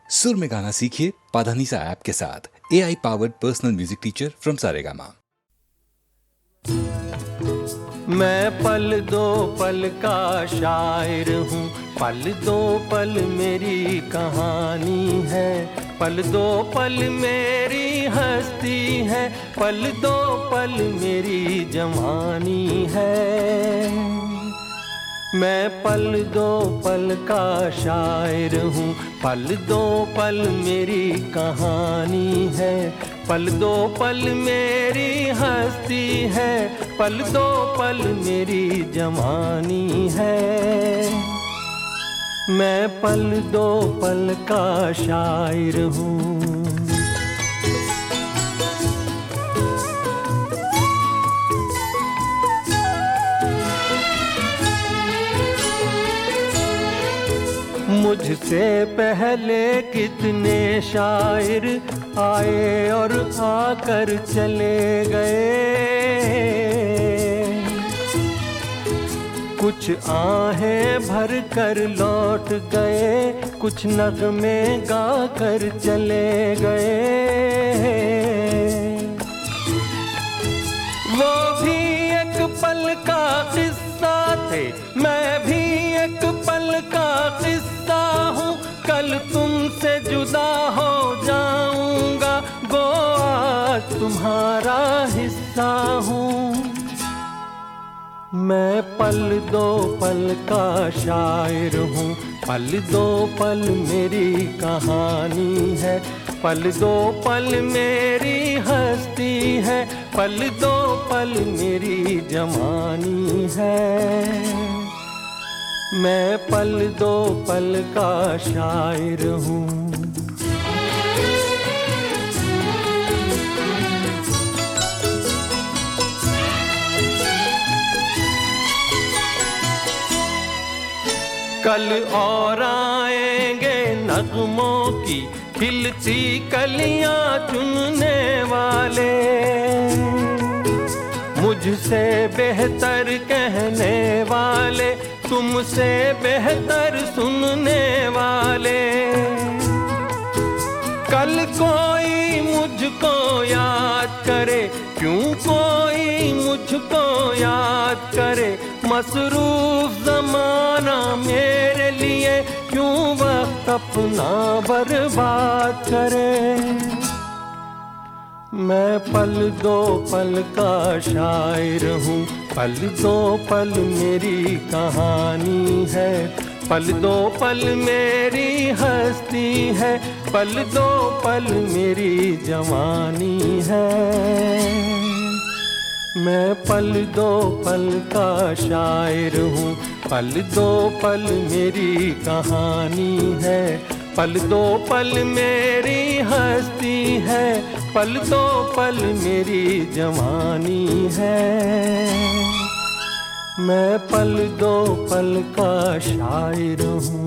सुर में गाना सीखिए पाधानीसा ऐप के साथ। AI powered personal music teacher from Saregama. मैं पल दो पल का शायर हूँ, पल दो पल मेरी कहानी है, पल दो पल मेरी हस्ती है, पल दो पल मेरी जवानी है। मैं पल दो पल का शायर हूँ, पल दो पल मेरी कहानी है, पल दो पल मेरी हस्ती है, पल दो पल मेरी जवानी है। मैं पल दो पल का शायर हूँ। मुझसे पहले कितने शायर आए और आकर चले गए, कुछ आहें भर कर लौट गए, कुछ नगमे गा कर चले गए। वो भी एक पल का किस्सा थे, मैं भी एक पल का किस्सा हूँ, कल तुमसे जुदा हो जाऊंगा, गो आज तुम्हारा हिस्सा हूँ। मैं पल दो पल का शायर हूँ, पल दो पल मेरी कहानी है, पल दो पल मेरी हस्ती है, पल दो पल मेरी जवानी है। मैं पल दो पल का शायर हूँ। कल और आएंगे नगमों की खिलती कलियां चुनने वाले, मुझसे बेहतर कहने वाले, तुमसे बेहतर सुनने वाले। कल कोई मुझको याद करे, क्यों कोई मुझको याद करे, मसरूफ ज़माना मेरे लिए क्यों वक्त अपना बर्बाद करे। मैं पल दो पल का शायर हूँ, पल दो पल मेरी कहानी है, पल दो पल मेरी हस्ती है, पल दो पल मेरी जवानी है। मैं पल दो पल का शायर हूँ, पल दो पल मेरी कहानी है, पल दो पल मेरी हस्ती है, पल दो पल मेरी जवानी है। मैं पल दो पल का शायर हूँ।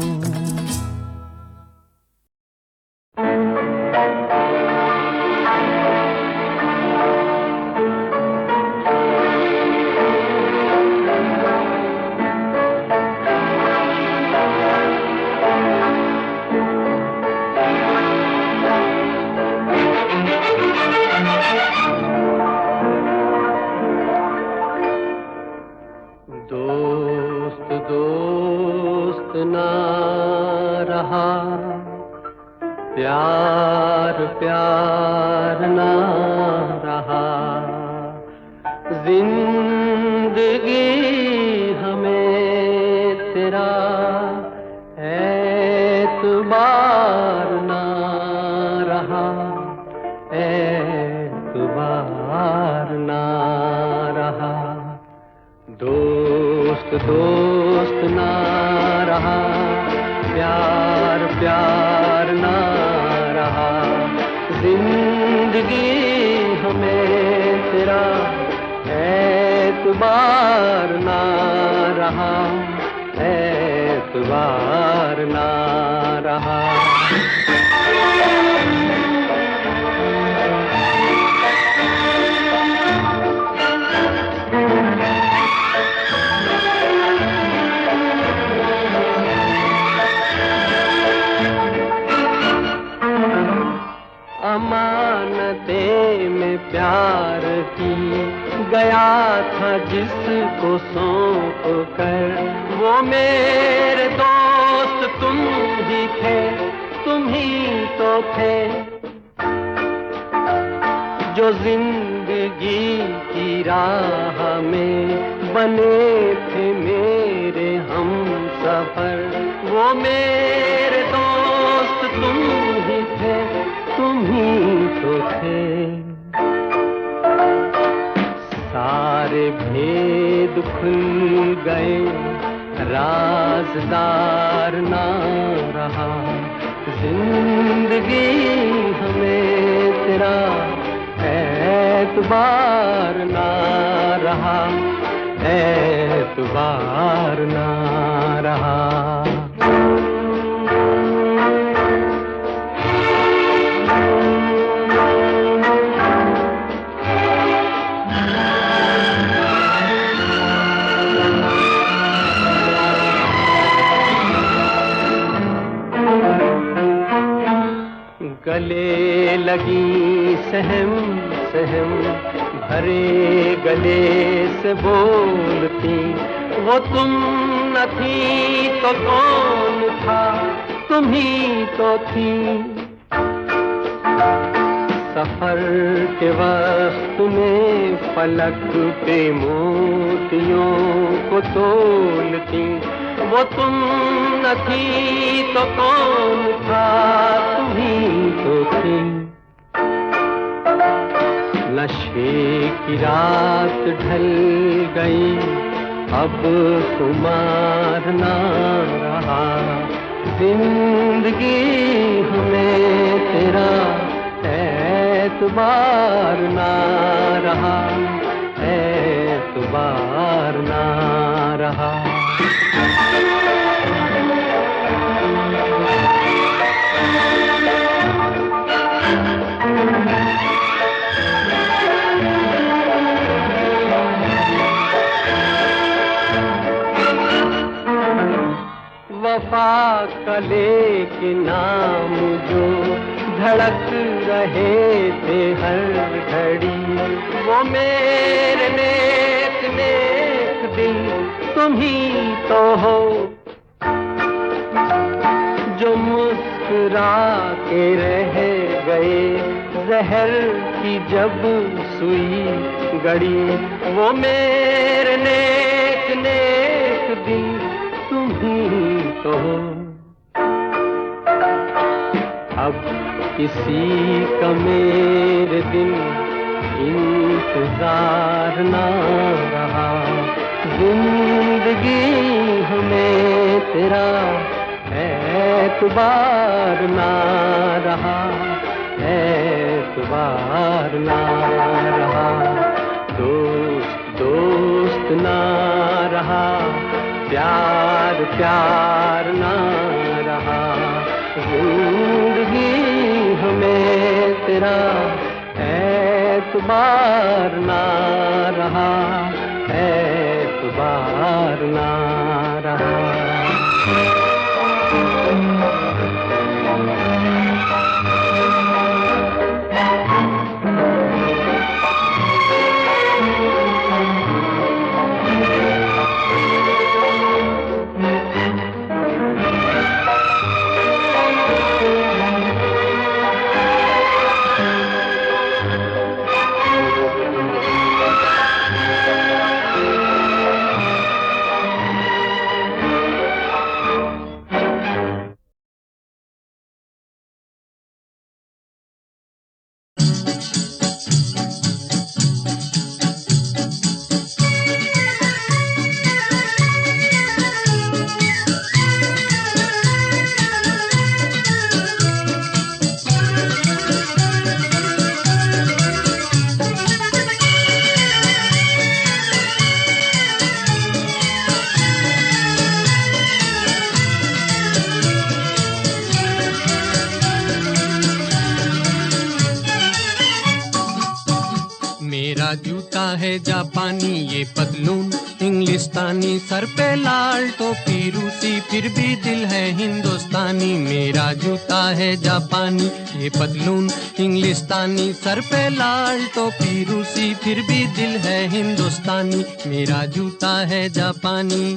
प्यार प्यार ना रहा, जिंदगी हमें तेरा एतबार ना रहा, एतबार ना रहा। दोस्त दोस्त ना रहा, प्यार प्यार ना रहा, जिंदगी हमें तेरा एतबार ना रहा, एतबार ना रहा। प्यार की गया था जिसको सौंप कर, वो मेरे दोस्त तुम ही थे, तुम ही तो थे जो जिंदगी की राह में बने थे मेरे हमसफर। वो मेरे दोस्त तुम ही थे, तुम ही तो थे। सारे भेद खुल गए, राज़दार ना रहा, जिंदगी हमें तेरा एतबार ना रहा, एतबार ना रहा। गले लगी सहम सहम भरे गले से बोलती, वो तुम न थी तो कौन था, तुम ही तो थी। सफर के वक्त में फलक पे मोतियों को तोलती, वो तुम न थी तो कौन था, तुम ही तो थी। नशे की रात ढल गई, अब खुमार ना रहा, जिंदगी हमें तेरा एतबार ना रहा, एतबार ना रहा। वफा कले के नाम जो धड़क रहे थे हर घड़ी, वो मेरे नेक नेक दिन तुम ही तो हो, जो मुस्कुरा के रह गए जहर की जब सुई गड़ी, वो मेरे नेक नेक दिन तुम ही तो हो। अब किसी का मेरे दिन इंतजार ना रहा, जिंदगी हमें तेरा एतबार ना रहा, एतबार ना रहा। दोस्त दोस्त ना रहा, प्यार प्यार ना रहा, जिंदगी हमें तेरा एतबार ना रहा, एतबार ना रहा। मेरा जूता है जापानी ये पतलून, इंग्लिश इंग्लिस्तानी, सर पे लाल टोपी रूसी, फिर भी दिल है हिंदुस्तानी। मेरा जूता है जापानी, ये पतलून इंग्लिस्तानी, सर पे लाल टोपी रूसी, फिर भी दिल है हिंदुस्तानी। मेरा जूता है जापानी।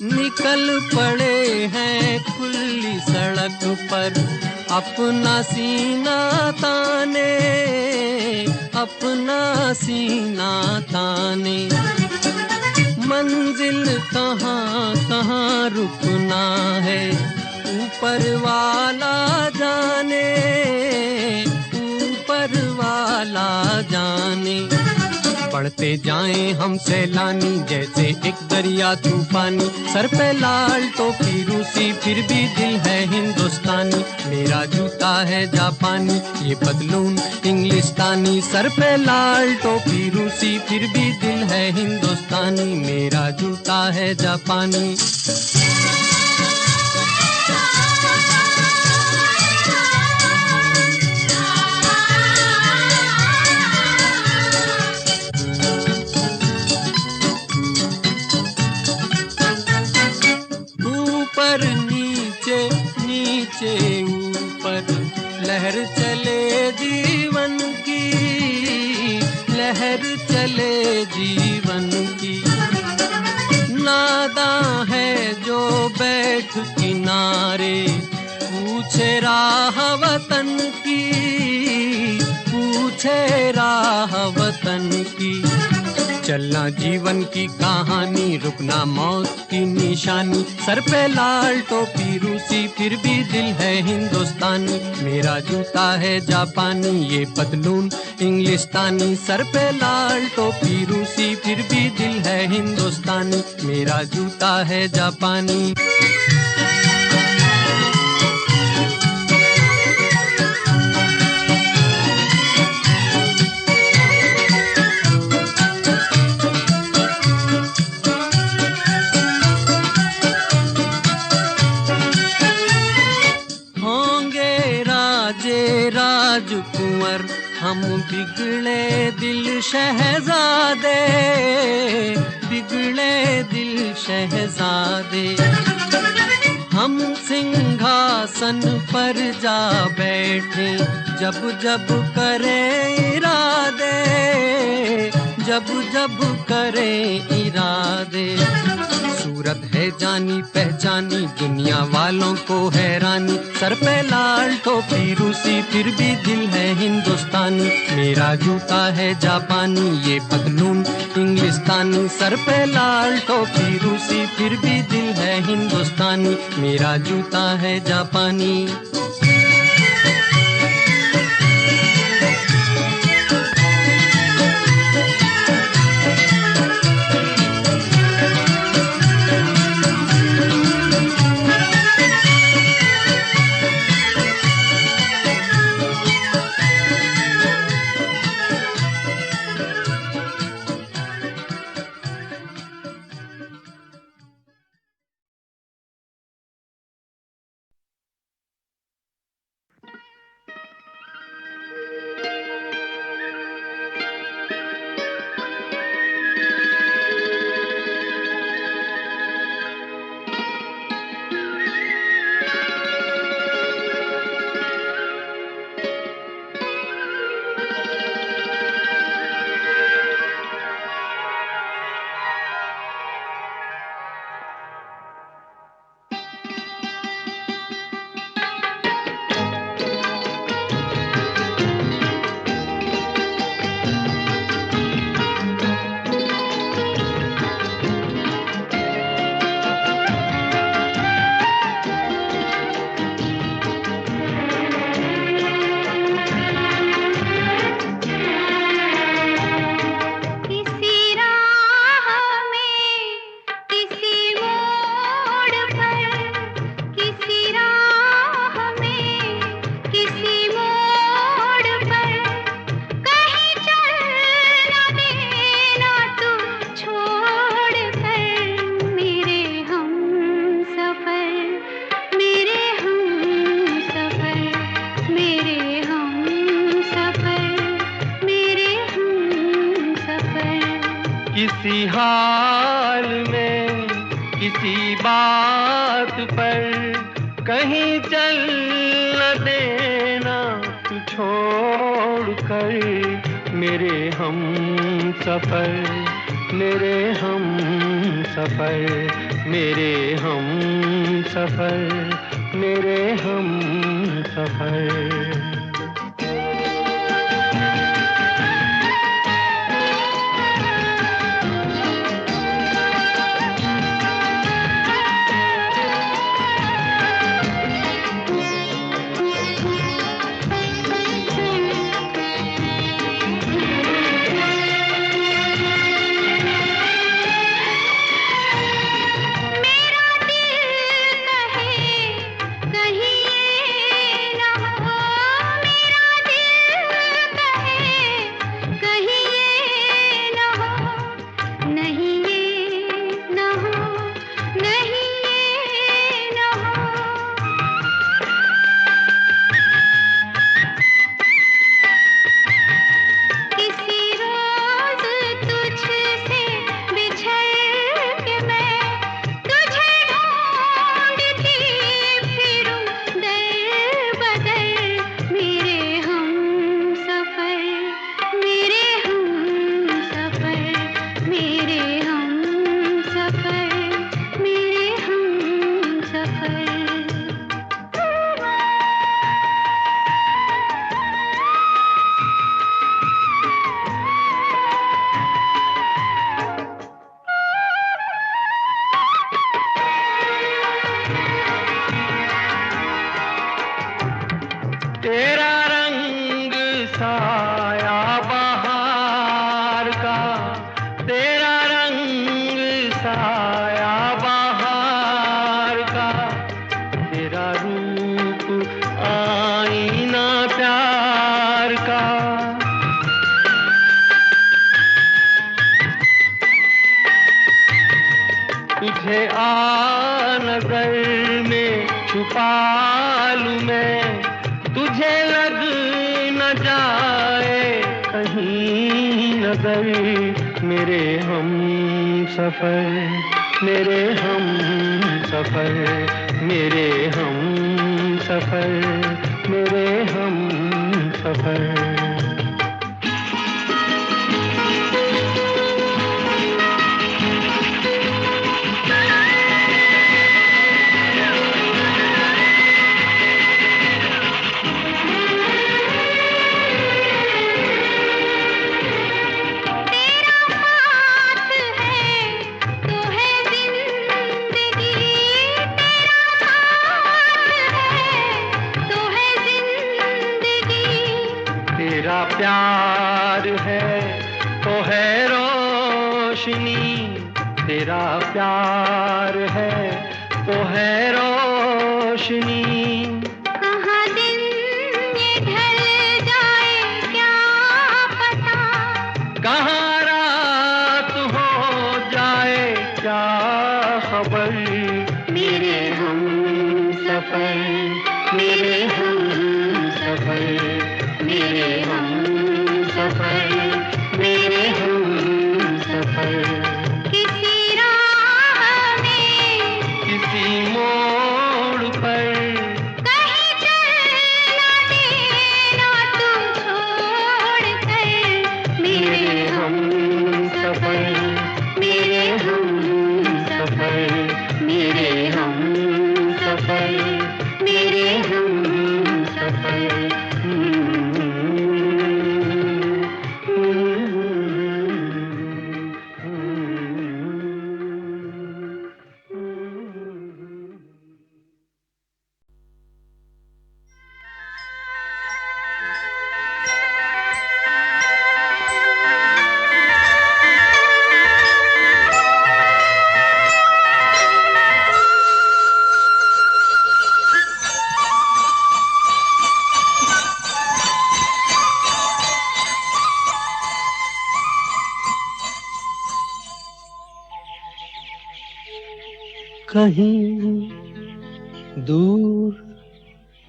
निकल पड़े हैं खुली सड़क पर, अपना सीना ताने, अपना सीना ताने। मंजिल कहाँ कहाँ रुकना है, ऊपर वाला जाने, ऊपर वाला जाने। बढ़ते जाएं हम सैलानी, जैसे एक दरिया तूफानी, सर पे लाल टोपी रूसी, फिर भी दिल है हिंदुस्तानी। मेरा जूता है जापानी, ये पतलून इंग्लिस्तानी, सर पे लाल टोपी रूसी, फिर भी दिल है हिंदुस्तानी। मेरा जूता है जापानी। ऊपर नीचे नीचे ऊपर, लहर चले जीवन की, लहर चले जीवन की। नादां है जो बैठ किनारे, पूछे राह वतन की, पूछे राह वतन की। चलना जीवन की कहानी, रुकना मौत की निशानी, सर पे लाल टोपी रूसी, फिर भी दिल है हिंदुस्तानी। मेरा जूता है जापानी, ये पतलून इंग्लिस्तानी, सर पे लाल टोपी रूसी, फिर भी दिल है हिंदुस्तानी। मेरा जूता है जापानी। राजकुंवर हम बिगड़े दिल शहजादे, बिगड़े दिल शहजादे। हम सिंहासन पर जा बैठे, जब जब करें इरादे, जब जब करें इरादे। सूरत है जानी पहचानी, दुनिया वालों को हैरानी, सर पे लाल टोपी रूसी, फिर भी दिल है हिंदुस्तानी। मेरा जूता है जापानी, ये पतलून इंग्लिस्तानी, सर पे लाल टोपी रूसी, फिर भी दिल है हिंदुस्तानी। मेरा जूता है जापानी। हाल में किसी बात पर कहीं चल न देना तू छोड़ कर मेरे हम सफर, मेरे हम सफर, मेरे हम सफर, मेरे हम सफर। तेरा रंग साया बहार का, तेरा रंग साया बहार का, तेरा रूप आईना प्यार का। तुझे आ नजर में छुपा लूं मैं, तुझे लग न जाए कहीं नजर मेरे हम सफर, मेरे हम सफर, मेरे हम सफर, मेरे हम सफर। तेरा प्यार है तो है रोशनी, तेरा प्यार है तो है रोशनी। कहाँ दिन ये ढल जाए क्या पता, कहाँ रात हो जाए क्या खबर। मेरे हम सफर, मेरे हम सफर, मेरे हम सफर, मेरे हम सफर। किसी राह में किसी मोड़ पर कहीं चल न देना तू छोड़ कर मेरे हम सफर, मेरे हम सफर, मेरे हम सफर, मेरे हम सफर। कहीं दूर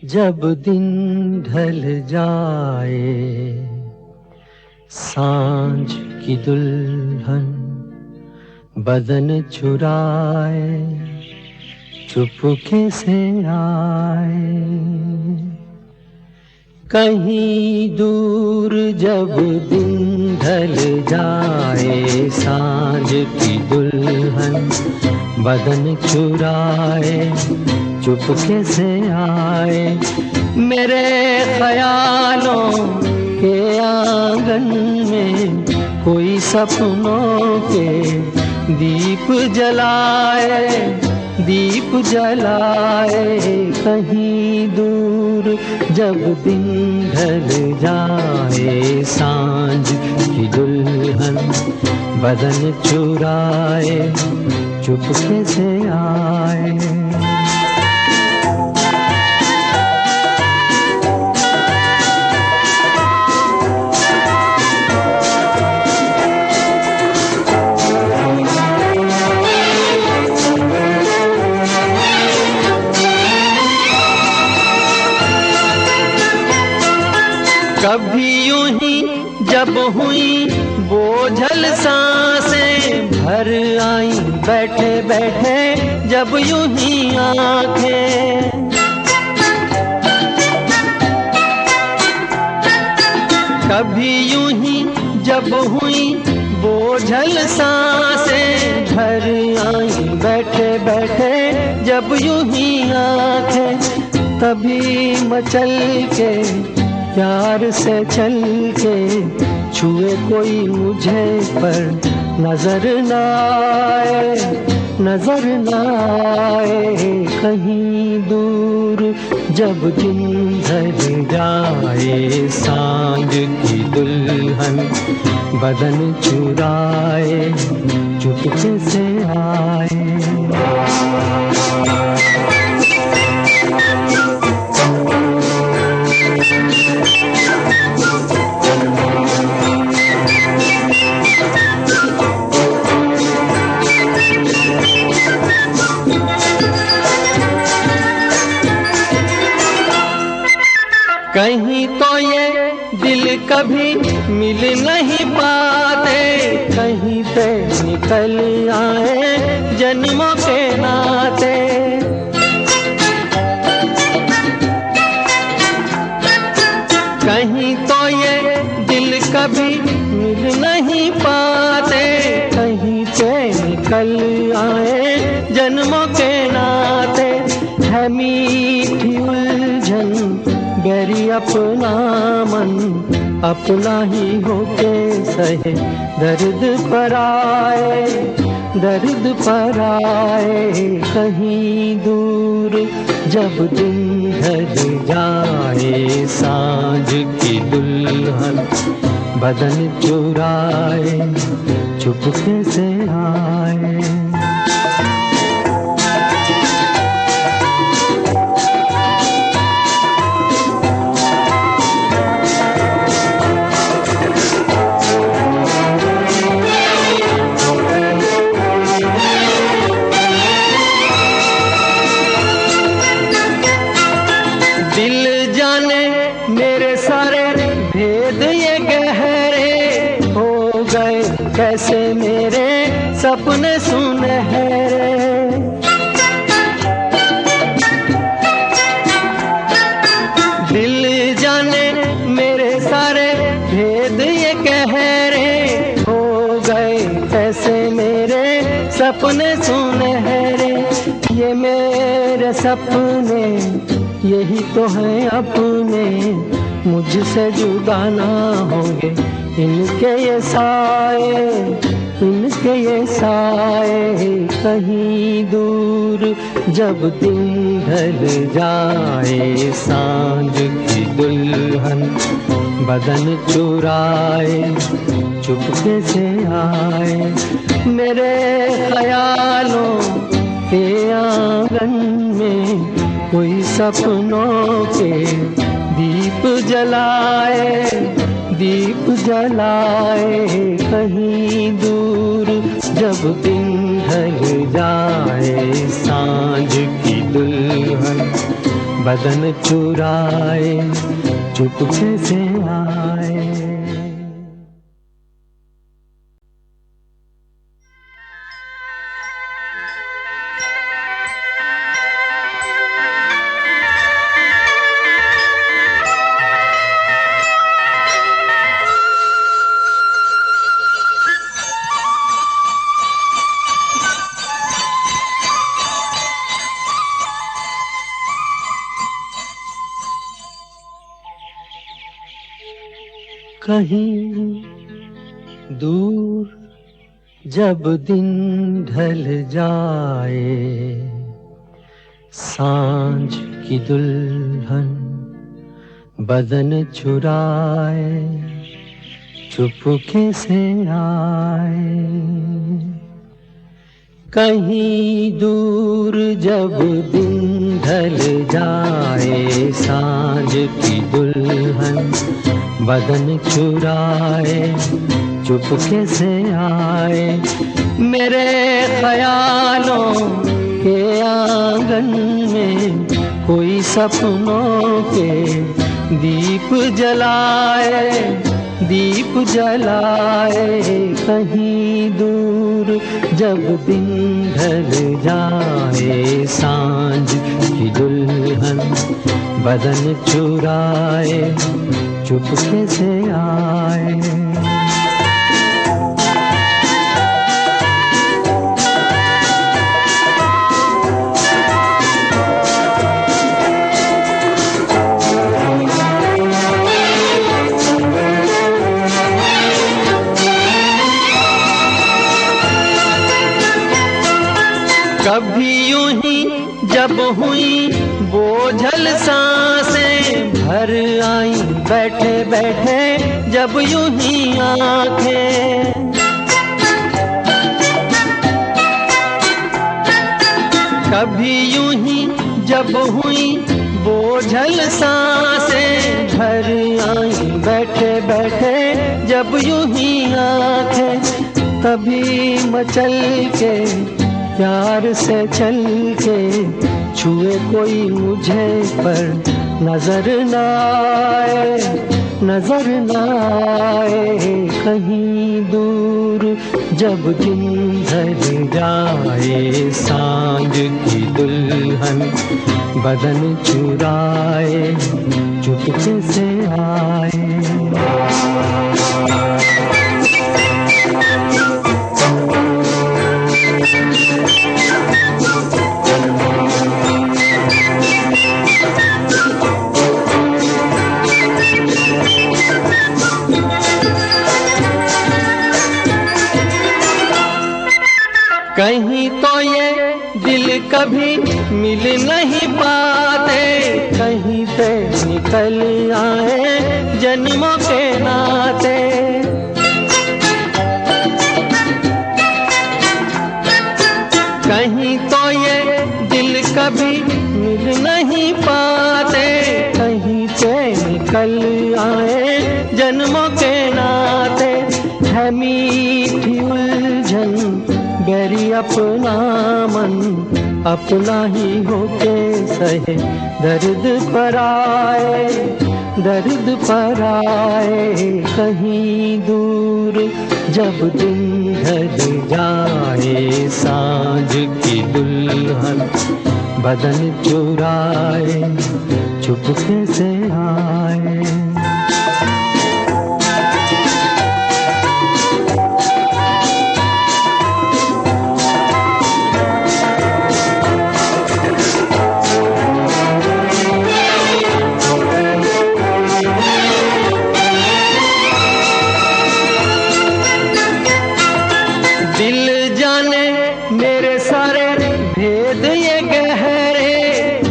जब दिन ढल जाए, सांझ की दुल्हन बदन चुराए चुपके से आए, कहीं दूर जब दिन ढल जाए, सांझ की दुल्हन बदन चुराए चुपके से आए, मेरे ख्यालों के आंगन में कोई सपनों के दीप जलाए, दीप जलाए, कहीं दूर जब दिन ढल जाए, सांझ की दुल्हन बदन चुराए चुपके से आए। कभी यूं ही जब हुई बोझल सांसें भर आई, बैठे बैठे जब यूं ही आंखें, कभी यूं ही जब हुई बोझल सांसें भर आई, बैठे बैठे जब यूं ही आंखें, तभी मचल के प्यार से चल के छुए कोई मुझे पर नजर न आए, नजर न आए, कहीं दूर जब दिन ढल जाए, सांझ की दुल्हन बदन चुराए चुपके से आए। कहीं तो ये दिल कभी मिल नहीं पाते, कहीं पे निकल आए जन्मों के नाते, कहीं तो ये दिल कभी मिल नहीं पाते, कहीं पे निकल आए जन्मों के नाते, है मीठी उलझन गैरी अपना मन अपना ही होके सहे, दर्द पर आए, दर्द पर आए, कहीं दूर जब दिन ढल जाए, सांझ की दुल्हन बदन चुराए चुपके से आए। कैसे मेरे सपने सुनहरे, दिल जाने मेरे सारे भेद ये गहरे, हो गए कैसे मेरे सपने सुनहरे, ये मेरे सपने यही तो हैं अपने, मुझसे जुदा ना होंगे इनके ये साए, इनके ये साए, कहीं दूर जब दिन ढल जाए, सांझ की दुल्हन बदन चुराए चुपके से आए, मेरे ख्यालों के आंगन में कोई सपनों के दीप जलाए, दीप जलाए, कहीं दूर जब दिन ढल जाए, सांझ की दुल्हन बदन चुराए चुपके से आए। कहीं दूर जब दिन ढल जाए, सांझ की दुल्हन बदन चुराए चुपके से आए। कहीं दूर जब दिन ढल जाए, सांझ की दुल्हन बदन चुराए चुपके से आए। मेरे ख्यालों के आंगन में कोई सपनों के दीप जलाए, दीप जलाए। कहीं दूर जब दिन ढल जाए, सांझ की दुल्हन बदन चुराए चुपके से आए। कभी यूं ही जब हुई बोझल सांसें भर आई, बैठे बैठे जब यूं ही आंखें। कभी यूं ही जब हुई बोझल सांसें भर आई, बैठे बैठे जब यूं ही आंखें। तभी मचल के प्यार से चल के छुए कोई मुझे पर नजर न आए, नजर न आए। कहीं दूर जब दिन ढल जाए, सांझ की दुल्हन बदन चुराए चुपके से आए। कहीं तो ये दिल कभी मिल नहीं पाते, कहीं से निकल आए जन्मों के नाते। कहीं तो ये दिल कभी मिल नहीं पाते, कहीं से निकल आए जन्मों के नाते। है मीठी उलझन बैरी अपना मन, अपना ही होके सहे दर्द पर आए, दर्द पर आए। कहीं दूर जब दिन ढल जाए, सांझ की दुल्हन बदन चुराए चुपके से आए। दिल जाने मेरे सारे भेद ये गहरे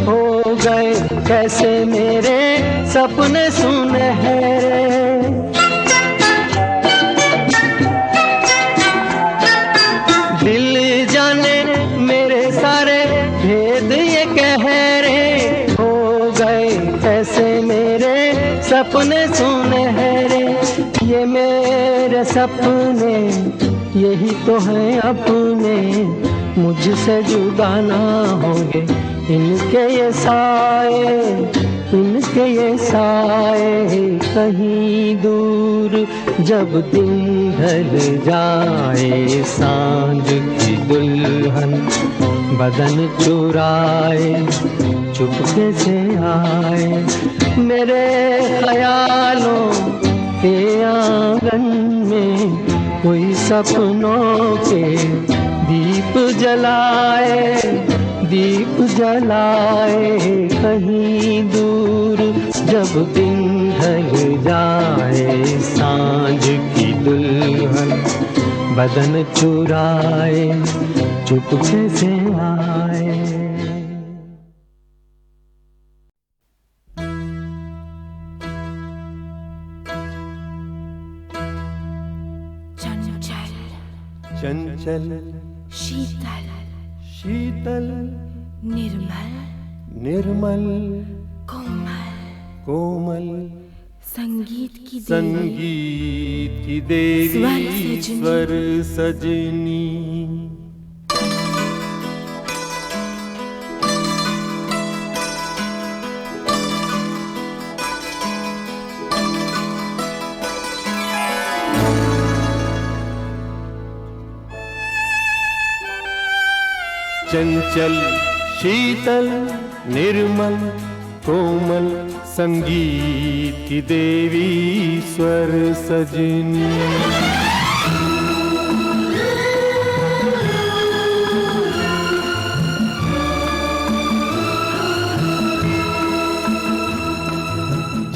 हो गए, कैसे मेरे सपने सुनहरे। दिल जाने मेरे सारे भेद ये गहरे हो गए, कैसे मेरे सपने सुनहरे। ये मेरे सपने यही तो है अपने, मुझसे जुदा ना होंगे इनके ये साए, इनके ये साए। कहीं दूर जब दिन ढल जाए, सांझ की दुल्हन बदन चुराए चुपके से आए। मेरे ख्यालों के आंगन में कोई सपनों के दीप जलाए, दीप जलाए। कहीं दूर जब दिन ढल जाए सांझ की दुल्हन, बदन चुराए चुपके से आए। चंचल चंचल शीतल शीतल निर्मल निर्मल कोमल कोमल संगीत की देवी संगीत की देवी स्वर सजनी। चंचल शीतल निर्मल कोमल संगीत की देवी स्वर सजनी।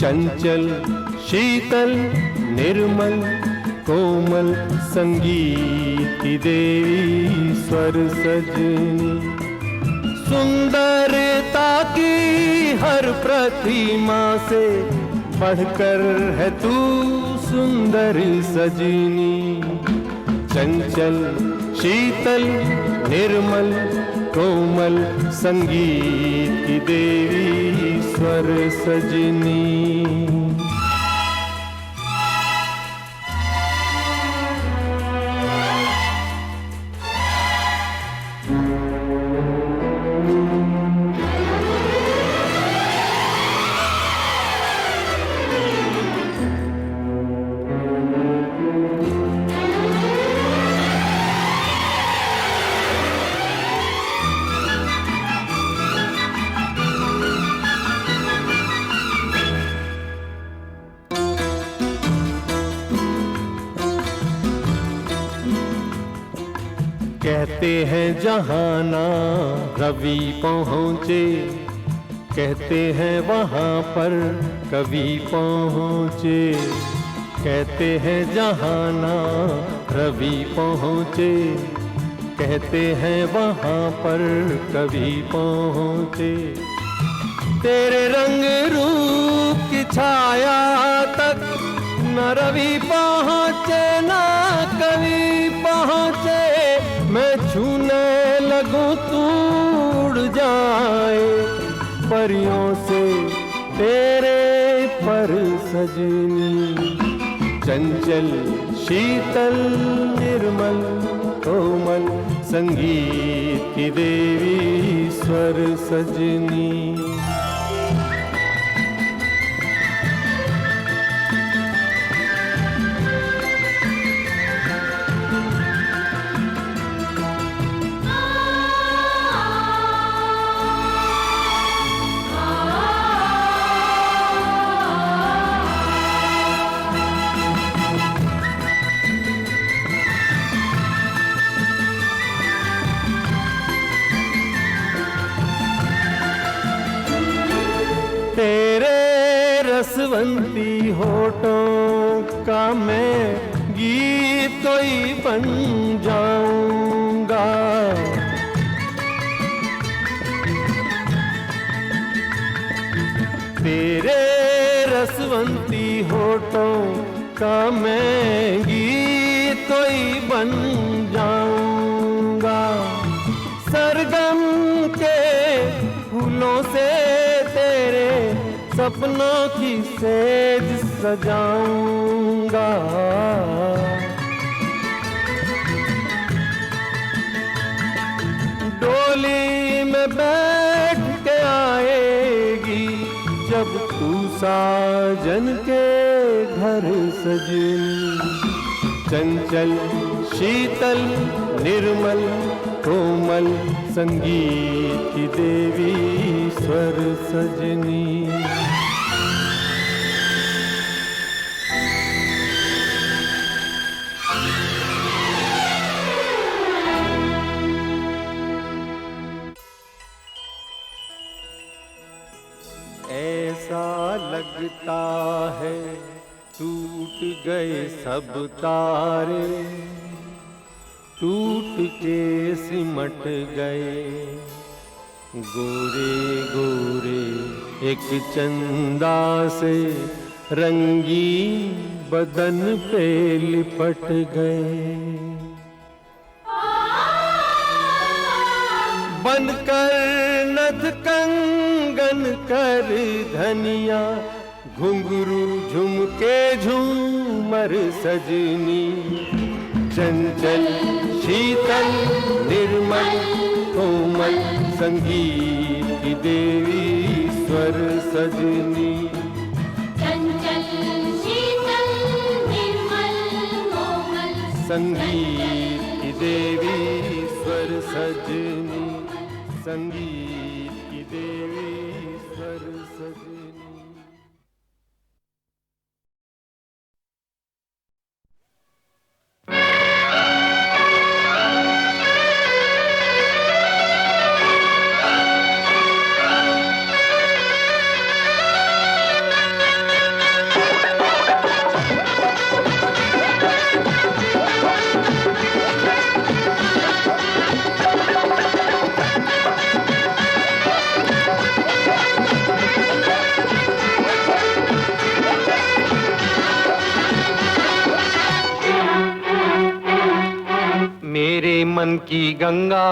चंचल शीतल निर्मल कोमल संगीत की देवी स्वर सजनी। सुंदरता की हर प्रतिमा से बढ़कर है तू सुंदर सजनी। चंचल शीतल निर्मल कोमल संगीत की देवी स्वर सजनी। कहते हैं जहाना रवि पहुँचे, कहते हैं वहाँ पर कवि पहुँचे। कहते हैं जहाना रवि पहुँचे, कहते हैं वहाँ पर कवि पहुँचे। तेरे रंग रूप की छाया तक न रवि पहुँचे न कवि पहुँचे। मैं छूने लगूं तू उड़ जाए परियों से तेरे पर सजनी। चंचल शीतल निर्मल कोमल संगीत की देवी स्वर सजनी। तेरे रसवंती होठों का मैं गीत कोई बन जाऊंगा। तेरे रसवंती होठों का मैं गीत कोई बन जाऊंगा। सरगम के फूलों से तेरे सपनों की सेज सजाऊंगा। डोली में बैठ के आएगी जब तू साजन के घर सजनी। चंचल शीतल निर्मल कोमल संगीत की देवी स्वर सजनी। ऐसा ऐसा लगता है टूट गए सब तारे, टूट के सिमट गए गोरे गोरे एक चंदा से रंगी बदन पे लिपट गए। बनकर नथ कंगन कर धनिया, घुंघरू झुमके झूमर सजनी, चंचल शीतल निर्मल कोमल संगीत की देवी स्वर सजनी। चंचल शीतल निर्मल कोमल संगीत की देवी स्वर सजनी, संगीत की देवी स्वर सजनी। मेरे मन की गंगा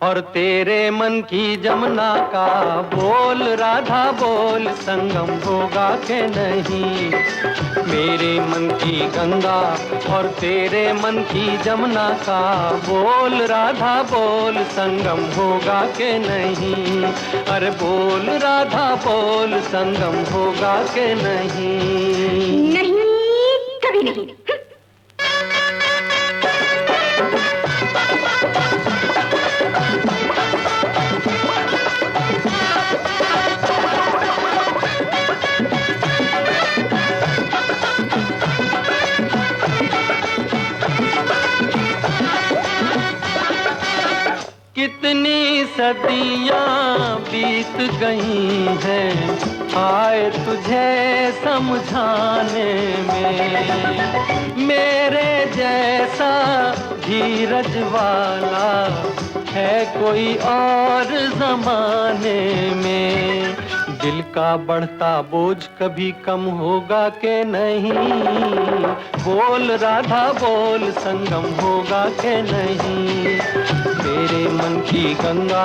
और तेरे मन की जमुना का बोल राधा बोल, संगम होगा के नहीं। मेरे मन की गंगा और तेरे मन की जमुना का बोल राधा बोल, संगम होगा के नहीं। अरे बोल राधा बोल, संगम होगा के नहीं। नहीं, कभी नहीं। कितनी सदियां बीत गई हैं आए तुझे समझाने में। मेरे जैसा धीरज वाला है कोई और जमाने में। दिल का बढ़ता बोझ कभी कम होगा के नहीं। बोल राधा बोल, संगम होगा के नहीं। मेरे मन की गंगा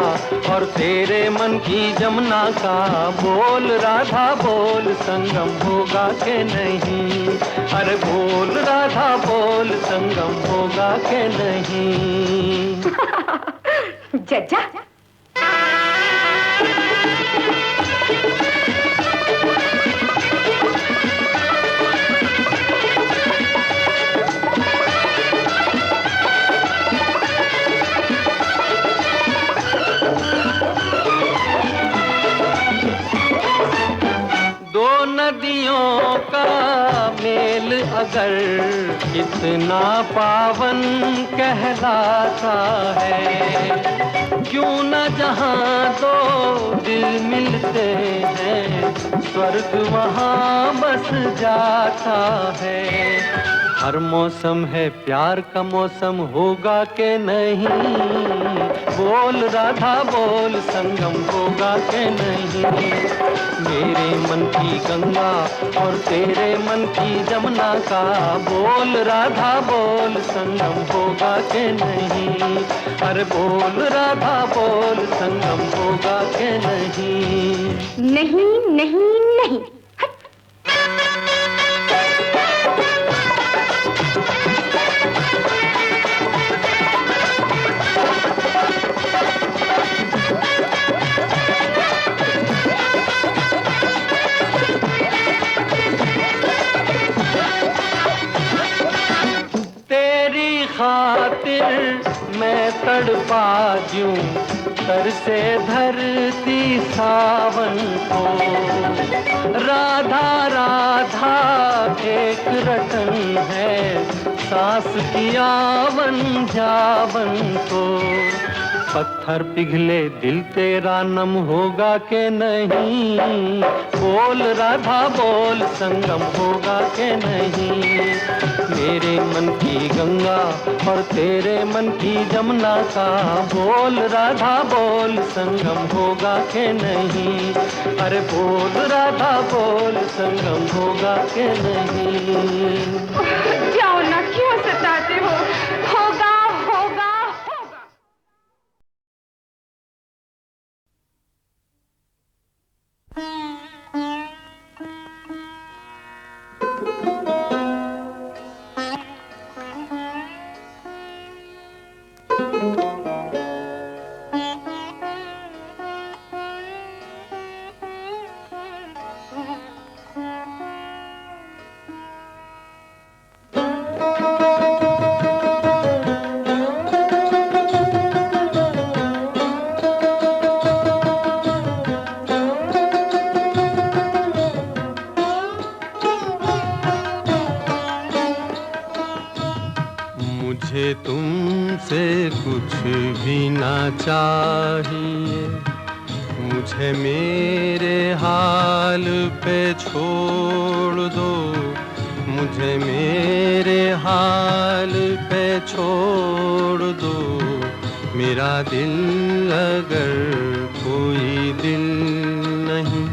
और तेरे मन की जमुना का बोल राधा बोल, संगम होगा के नहीं। अरे बोल राधा बोल, संगम होगा के नहीं। जज्जा नदियों का मेल अगर कितना पावन कहलाता है, क्यों न जहाँ दो दिल मिलते हैं स्वर्ग वहाँ बस जाता है। हर मौसम है प्यार का मौसम होगा के नहीं। बोल राधा बोल, संगम होगा के नहीं। मेरे मन की गंगा और तेरे मन की जमुना का बोल राधा बोल, संगम होगा के नहीं। अरे बोल राधा बोल, संगम होगा के नहीं। नहीं नहीं नहीं। खातिर मैं तड़पा दूं तरसे धरती सावन को। राधा राधा एक रटन है सांस की आवन जावन को। पत्थर पिघले दिल तेरा नम होगा के नहीं, बोल राधा बोल संगम होगा के नहीं। मेरे मन की गंगा और तेरे मन की जमुना का, बोल राधा बोल संगम होगा के नहीं। अरे बोल राधा बोल संगम होगा के नहीं। जाओ ना, क्यों सताते हो? होगा होगा होगा। मुझे तुमसे कुछ भी ना चाहिए, मुझे मेरे हाल पे छोड़ दो, मुझे मेरे हाल पे छोड़ दो। मेरा दिल अगर कोई दिल नहीं,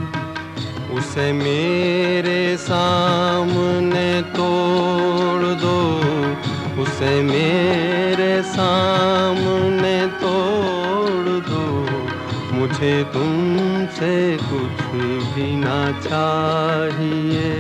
उसे मेरे सामने तोड़ दो, उसे मेरे सामने तोड़ दो। मुझे तुमसे कुछ भी ना चाहिए।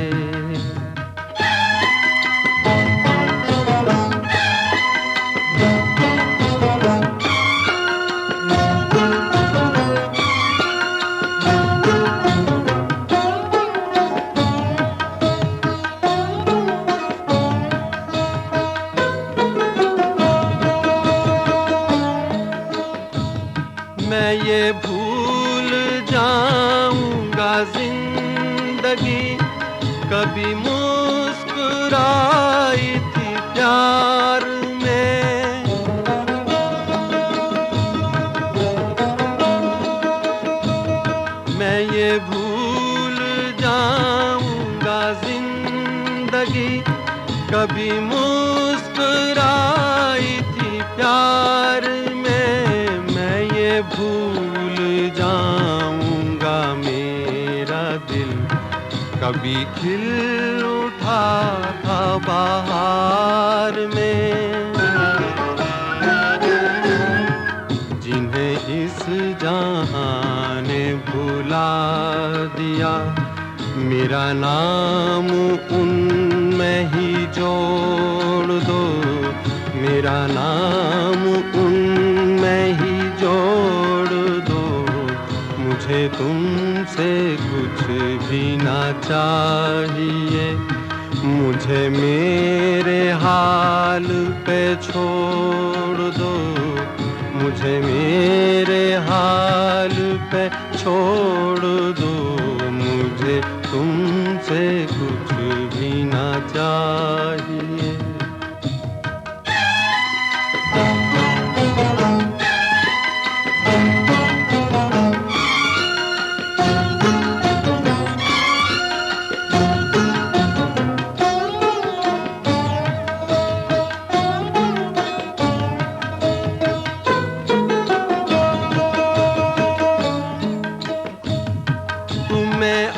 मैं ये भूल जाऊंगा जिंदगी कभी मुस्कुराई थी प्यार में। मैं ये भूल जाऊंगा जिंदगी कभी मुस्कुराई थी प्यार में। मैं ये भूल जाऊंगा मेरा दिल कभी खिल उठा था बहार में। जिन्हें इस जहां ने भुला दिया, मेरा नाम उनमें ही जोड़ दो, मेरा नाम उनमें ही जोड़ दो। मुझे तुमसे कुछ भी ना चाहिए, मुझे मेरे हाल पे छोड़ दो, मुझे मेरे हाल पे छोड़ दो। मुझे तुमसे कुछ भी ना चाहिए।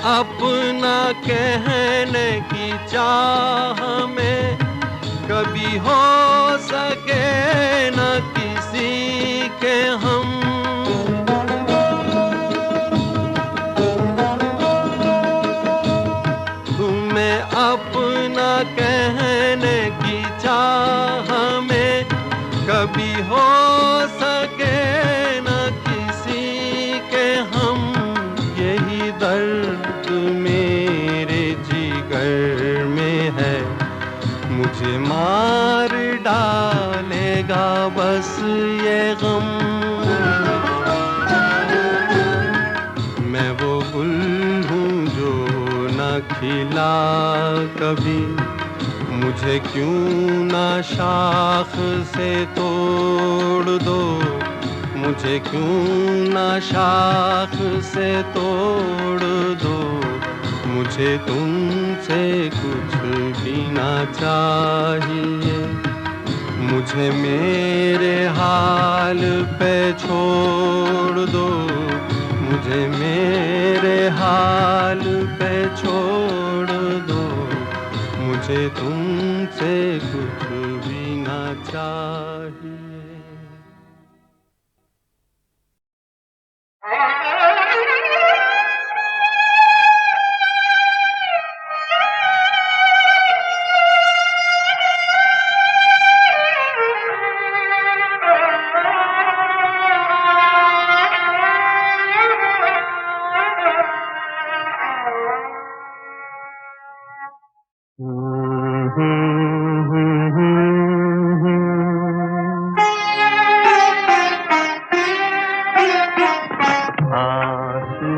अपना कहने की चाह में कभी हो सके न किसी के हम। तुम्हें अपना कहने की चाह में कभी हो सके न किसी के हम। यही दर्द मेरे जिगर में है, मुझे मार डालेगा बस ये गम। मैं वो गुल हूँ जो न खिला कभी, मुझे क्यों ना शाख से तोड़ दो, मुझे क्यों ना शाख से तोड़ दो, मुझे तुमसे कुछ भी ना चाहिए। मुझे मेरे हाल पे छोड़ दो, मुझे मेरे हाल पे छोड़ दो, मुझे तुमसे कुछ भी ना चाहिए। आंसू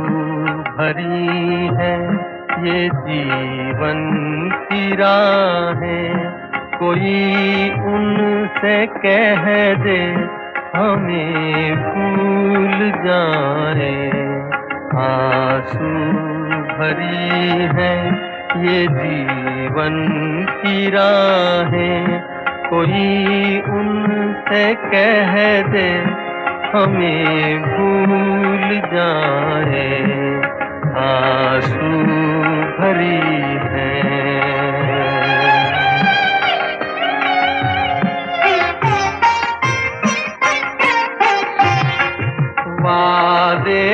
भरी है ये जीवन की राहें, कोई उनसे कह दे हमें भूल जाए। आंसू भरी है ये जीवन की राहें, कोई उनसे कह दे हमें भूल जाए। आंसू भरी है। वादे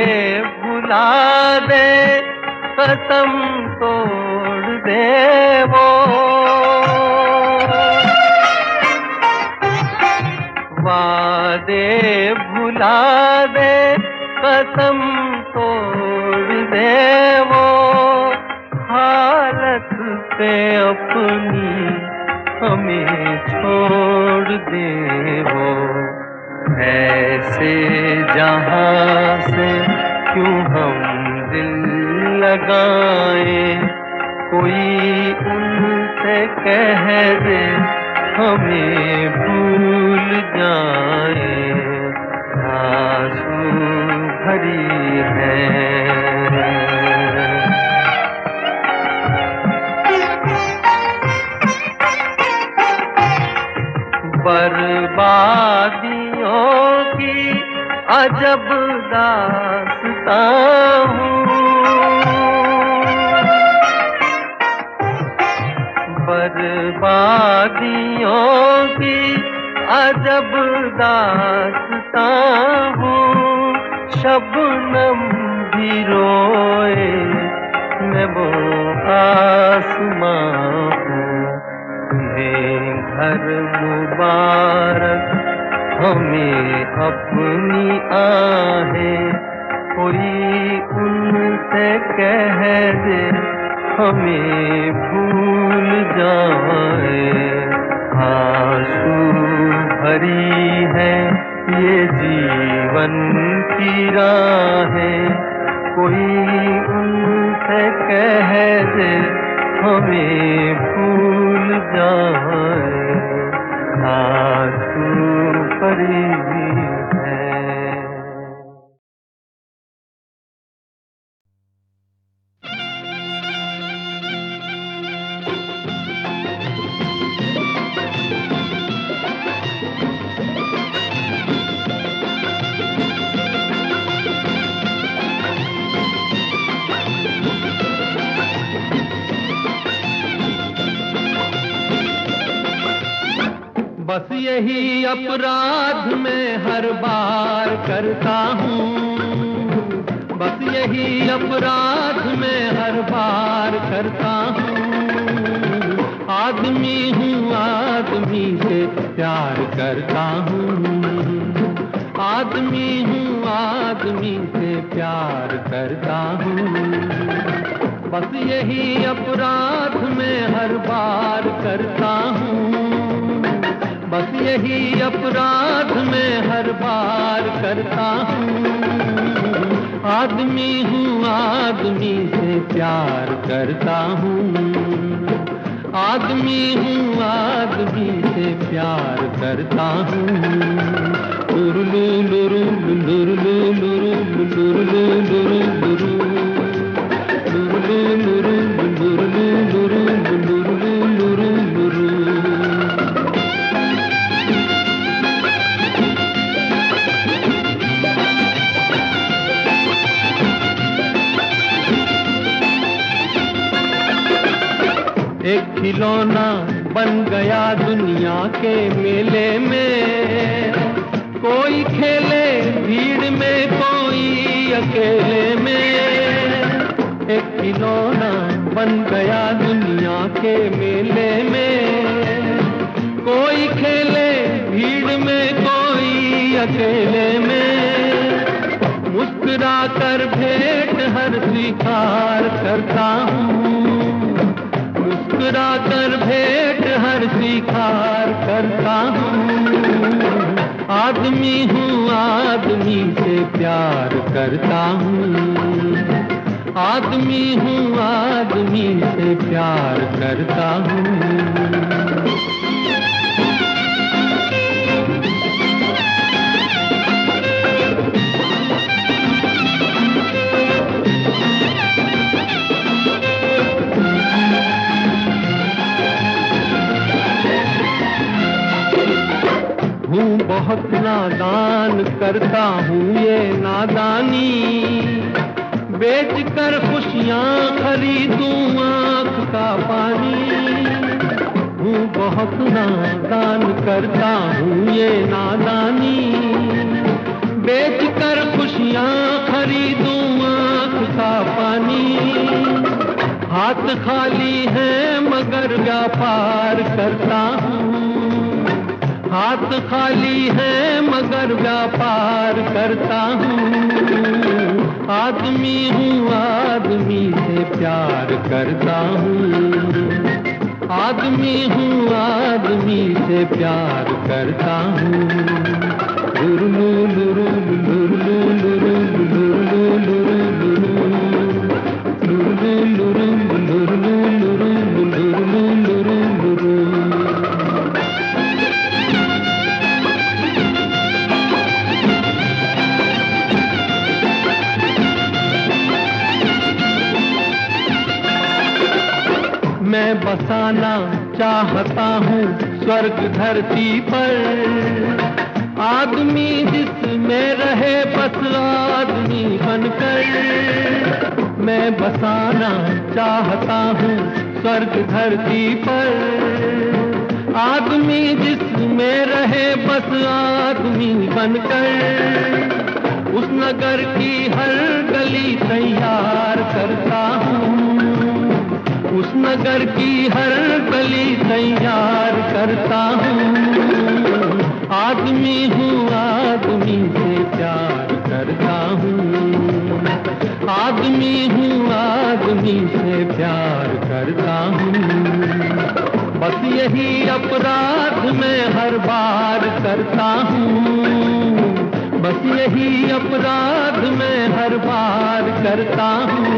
भुला दे, कसम तोड़ दे वो, वादे भुला दे, कसम तोड़ दे वो, हालत पे अपनी हमें छोड़ दे वो। ऐसे जहां से क्यों हम दिल लगाए, कोई उनसे कह दे हमें भूल जाए। आंसू भरी है। बर्बादियों की अजब दास्तां हूँ, बर्बादियों की अजब दास्तां हूँ। शबनम भी रोए मैं वो आसमां हूँ। तुम्हें घर मुबारक, हमें अपनी आहें, कोई उनसे कह दे हमें भूल जाए। आंसू भरी है ये जीवन की राहें, कोई उनसे कह दे हमें भूल जाए। आंसू भरी है। बस यही अपराध मैं हर बार करता हूँ, बस यही अपराध मैं हर बार करता हूँ। आदमी हूँ, आदमी से प्यार करता हूँ, आदमी हूँ, आदमी से प्यार करता हूँ। बस यही अपराध मैं हर बार करता हूँ, बस यही अपराध मैं हर बार करता हूँ। आदमी हूँ, आदमी से प्यार करता हूँ, आदमी हूँ आदमी से प्यार करता हूँ। लुरलू लुरु लुरलू लुरु लुरलू लुरु लुरु लुरलू लुरु लुरलू लुरु लुरलू लुरु लुरु। एक खिलौना बन गया दुनिया के मेले में, कोई खेले भीड़ में कोई अकेले में। एक खिलौना बन गया दुनिया के मेले में, कोई खेले भीड़ में कोई अकेले में। मुस्कुरा कर भेंट हर स्वीकार करता हूँ, मुस्कुरा कर भेंट हर स्वीकार करता हूँ। आदमी हूँ आदमी से प्यार करता हूँ, आदमी हूँ आदमी से प्यार करता हूँ। बहुत नादान करता हूँ ये नादानी, बेच कर खुशियाँ खरीदूं आँख का पानी। हूँ बहुत नादान करता हूँ ये नादानी, बेच कर खुशियाँ खरीदूं आँख का पानी। हाथ खाली है मगर व्यापार करता हूँ, हाथ खाली है मगर व्यापार करता हूँ। आदमी हूँ आदमी से प्यार करता हूँ, आदमी हूँ आदमी से प्यार करता हूँ। लुरलू लुरु लुरलू लुरु लुरलू लुरु लुरु लुरलू लुरु लुरलू लुरु लुरु। मैं बसाना चाहता हूँ स्वर्ग धरती पर, आदमी जिसमें रहे बस आदमी बनकर। मैं बसाना चाहता हूँ स्वर्ग धरती पर, आदमी जिसमें रहे बस आदमी बनकर। उस नगर की हर गली तैयार करता हूँ, उस नगर की हर गली तैयार करता हूँ। आदमी हूँ आदमी से प्यार करता हूँ, आदमी हूँ आदमी से प्यार करता हूँ। बस यही अपराध मैं हर बार करता हूँ, बस यही अपराध मैं हर बार करता हूँ।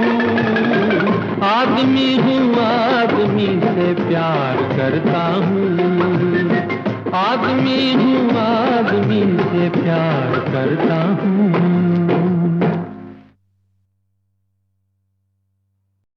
आदमी हूँ आदमी से प्यार करता हूँ, आदमी हूँ आदमी से प्यार करता हूँ।